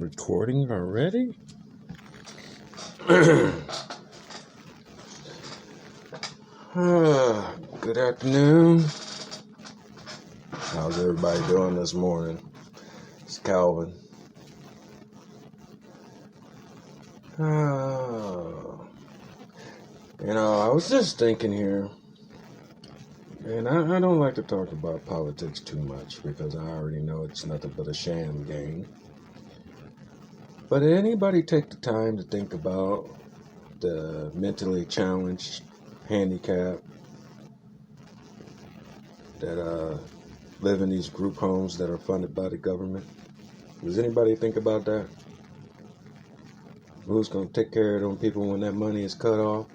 recording already? Good afternoon. How's everybody doing this morning? It's Calvin. I was just thinking here, and I don't like to talk about politics too much because I already know it's nothing but a sham game. But did anybody take the time to think about the mentally challenged, handicapped that live in these group homes that are funded by the government? Does anybody think about that? Who's going to take care of them people when that money is cut off?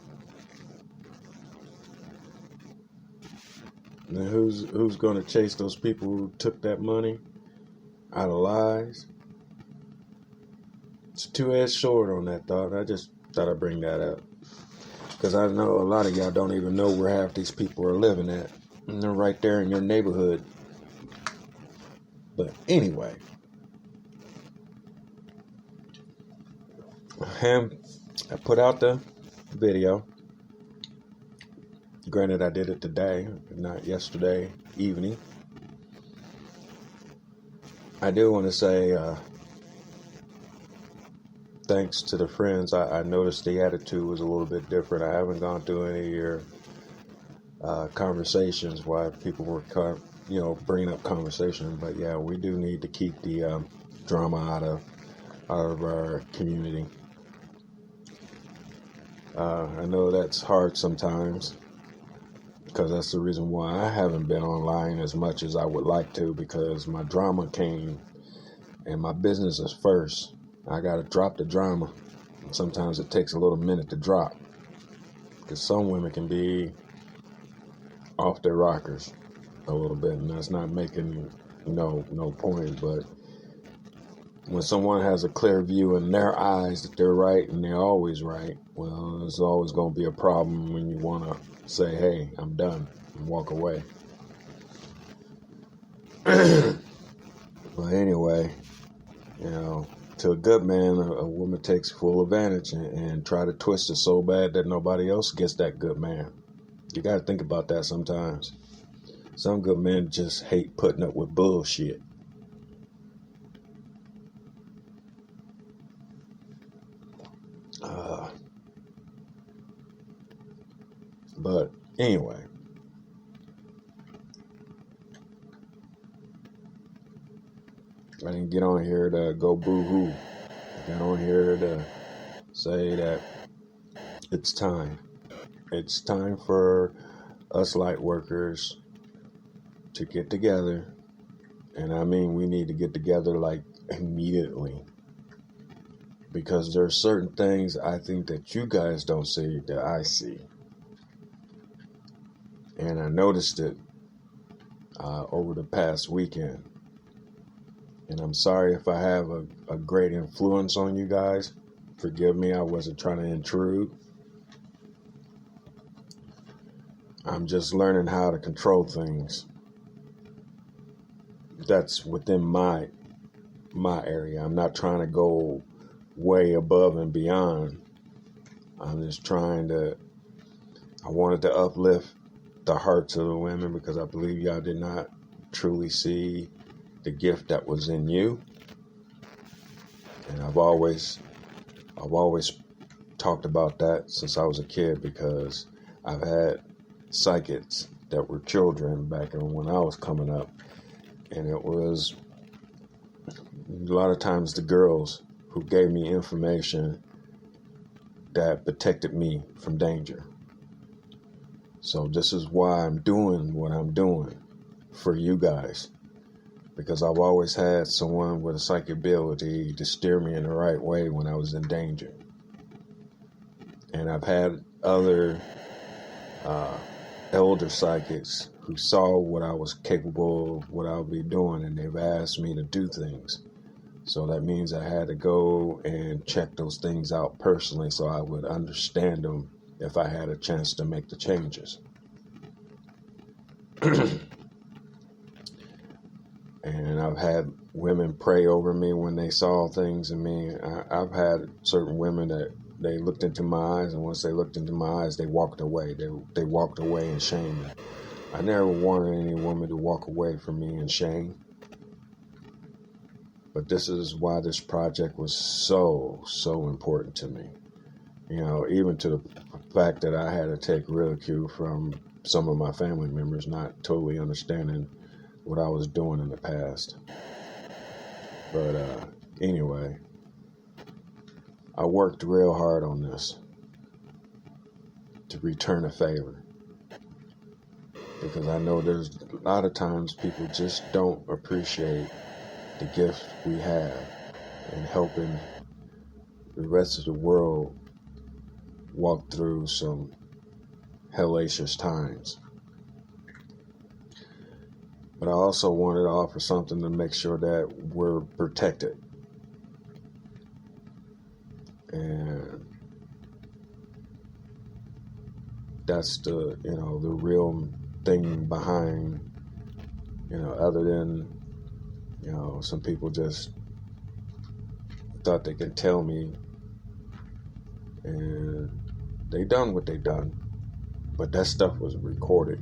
And who's going to chase those people who took that money out of lies? It's a two-edged sword on that thought. I just thought I'd bring that up. Because I know a lot of y'all don't even know where half these people are living at. And they're right there in your neighborhood. But anyway. I put out the video. Granted, I did it today, not yesterday evening. I do want to say thanks to the friends. I noticed the attitude was a little bit different. I haven't gone through any of your conversations while people were bringing up conversation. But yeah, we do need to keep the drama out of our community. I know that's hard sometimes because that's the reason why I haven't been online as much as I would like to, because my drama came and my business is first. I got to drop the drama. Sometimes it takes a little minute to drop because some women can be off their rockers a little bit, and that's not making no point, but when someone has a clear view in their eyes that they're right and they're always right, well, there's always going to be a problem when you want to say, hey, I'm done, and walk away. But anyway, to a good man, a woman takes full advantage and try to twist it so bad that nobody else gets that good man. You got to think about that sometimes. Some good men just hate putting up with bullshit. But anyway, I didn't get on here to go boo-hoo. I got on here to say that it's time. It's time for us light workers to get together. And I mean, we need to get together like immediately. Because there are certain things I think that you guys don't see that I see. And I noticed it over the past weekend. And I'm sorry if I have a great influence on you guys. Forgive me, I wasn't trying to intrude. I'm just learning how to control things. That's within my area. I'm not trying to go way above and beyond. I'm just I wanted to uplift the hearts of the women because I believe y'all did not truly see the gift that was in you. And I've always talked about that since I was a kid, because I've had psychics that were children back when I was coming up, and it was a lot of times the girls who gave me information that protected me from danger. So this is why I'm doing what I'm doing for you guys, because I've always had someone with a psychic ability to steer me in the right way when I was in danger. And I've had other elder psychics who saw what I was capable of, what I'll be doing, and they've asked me to do things. So that means I had to go and check those things out personally so I would understand them if I had a chance to make the changes. And I've had women pray over me when they saw things in me. I've had certain women that they looked into my eyes, and once they looked into my eyes, they walked away. They walked away in shame. I never wanted any woman to walk away from me in shame. But this is why this project was so important to me. You know, even to the fact that I had to take ridicule from some of my family members not totally understanding what I was doing in the past. But anyway, I worked real hard on this to return a favor, because I know there's a lot of times people just don't appreciate the gift we have in helping the rest of the world walk through some hellacious times. But I also wanted to offer something to make sure that we're protected. And that's the real thing behind, other than, some people just thought they could tell me, and they done what they done. But that stuff was recorded.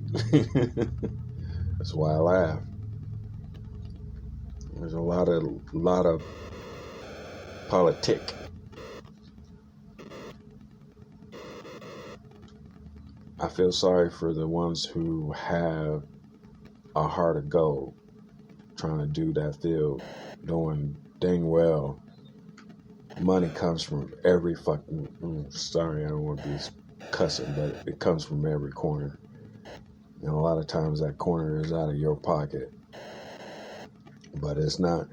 That's why I laugh. There's a lot of politic. I feel sorry for the ones who have a heart of gold trying to do that field, knowing dang well money comes from every fucking, sorry, I don't want to be cussing, but it comes from every corner. And a lot of times that corner is out of your pocket. But it's not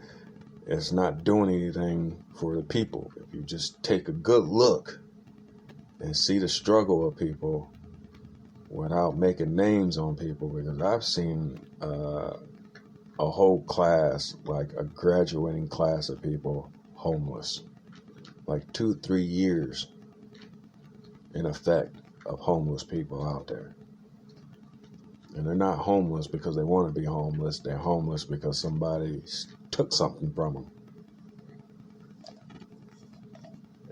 doing anything for the people. If you just take a good look and see the struggle of people without making names on people, because I've seen a whole class, like a graduating class of people, homeless. Like 2-3 years in effect of homeless people out there. And they're not homeless because they want to be homeless. They're homeless because somebody took something from them.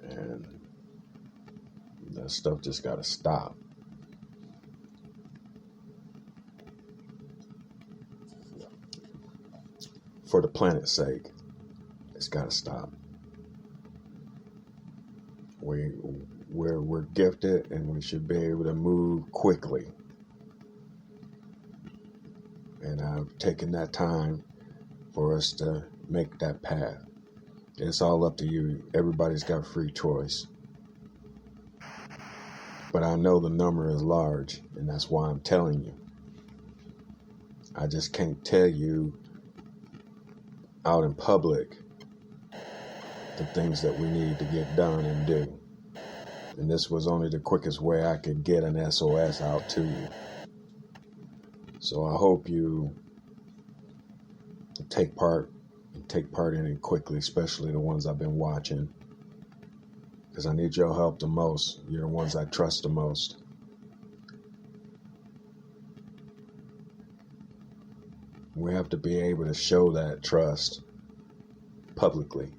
And that stuff just got to stop. For the planet's sake, it's got to stop. We're gifted, and we should be able to move quickly. And I've taken that time for us to make that path. It's all up to you. Everybody's got free choice. But I know the number is large, and that's why I'm telling you. I just can't tell you out in public the things that we need to get done and do. And this was only the quickest way I could get an SOS out to you. So I hope you take part in it quickly, especially the ones I've been watching, because I need your help the most. You're the ones I trust the most. We have to be able to show that trust publicly.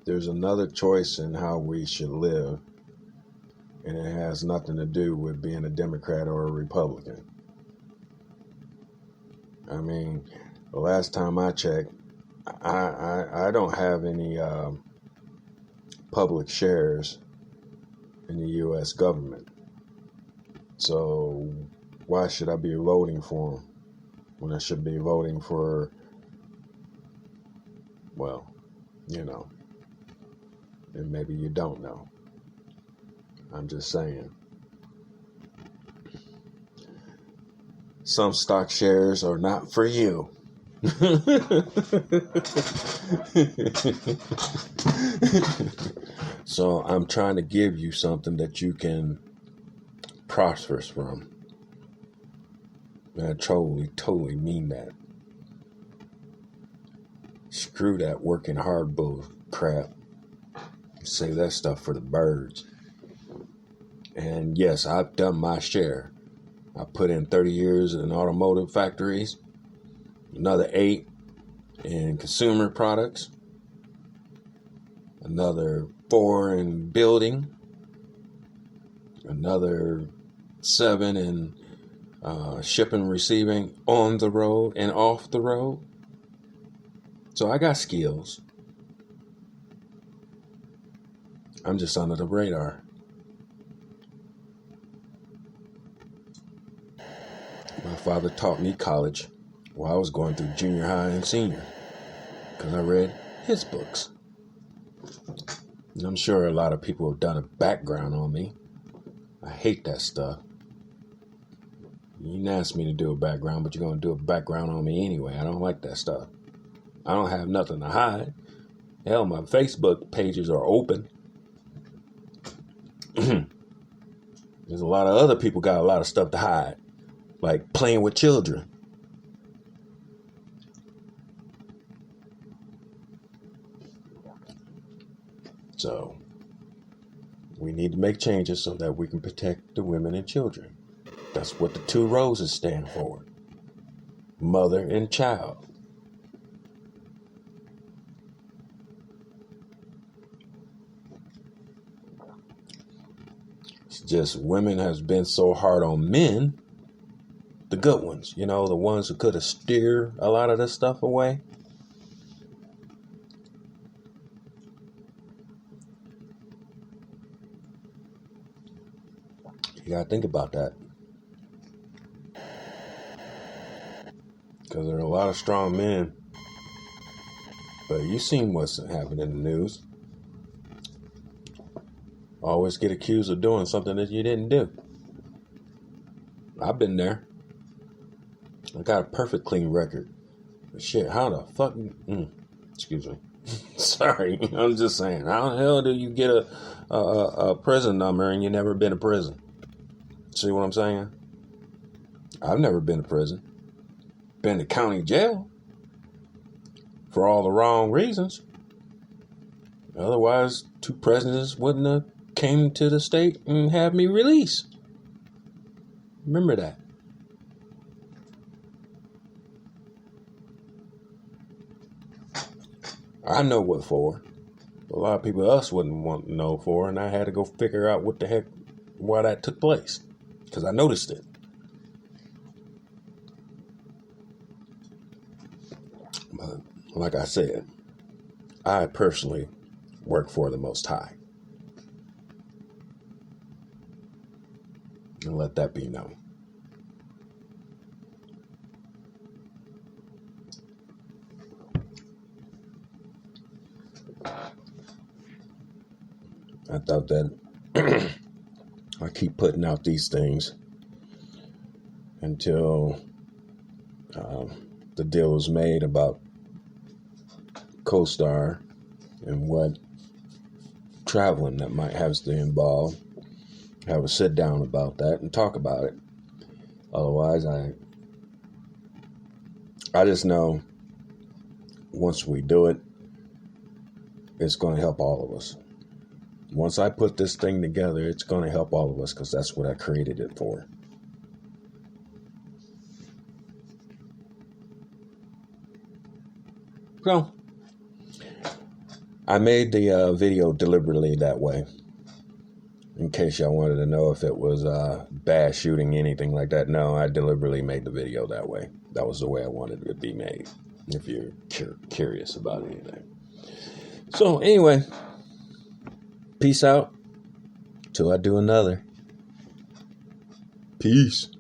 There's another choice in how we should live, and it has nothing to do with being a Democrat or a Republican. I mean, the last time I checked, I don't have any public shares in the U.S. government. So why should I be voting for them when I should be voting for, well, and maybe you don't know. I'm just saying. Some stock shares are not for you. So I'm trying to give you something that you can prosper from. And I totally mean that. Screw that working hard bull crap. Save that stuff for the birds. And yes, I've done my share. I put in 30 years in automotive factories, another 8 in consumer products, another 4 in building, another 7 in shipping, receiving on the road and off the road. So I got skills. I'm just under the radar. My father taught me college while I was going through junior high and senior because I read his books. And I'm sure a lot of people have done a background on me. I hate that stuff. You didn't ask me to do a background, but you're going to do a background on me anyway. I don't like that stuff. I don't have nothing to hide. Hell, my Facebook pages are open. There's a lot of other people got a lot of stuff to hide, like playing with children. So we need to make changes so that we can protect the women and children. That's what the 2 roses stand for. Mother and child. It's just women has been so hard on men, the good ones, the ones who could have steered a lot of this stuff away. You gotta think about that. Because there are a lot of strong men. But you seen what's happening in the news. Always get accused of doing something that you didn't do. I've been there. I got a perfect clean record. But shit, how the fuck... excuse me. Sorry, I'm just saying. How the hell do you get a prison number and you never been to prison? See what I'm saying? I've never been to prison. Been to county jail. For all the wrong reasons. Otherwise, 2 presidents wouldn't have came to the state and had me released. Remember that. I know what for. A lot of people else wouldn't want to know for, and I had to go figure out what the heck, why that took place. Because I noticed it. But like I said, I personally work for the Most High. And let that be known. I thought that I keep putting out these things until the deal was made about co-star and what traveling that might have to involve. Have a sit down about that and talk about it. Otherwise, I just know once we do it, it's going to help all of us. Once I put this thing together, it's going to help all of us because that's what I created it for. So, I made the video deliberately that way. In case y'all wanted to know if it was bad shooting, anything like that. No, I deliberately made the video that way. That was the way I wanted it to be made, if you're curious about anything. So, anyway, peace out till I do another. Peace.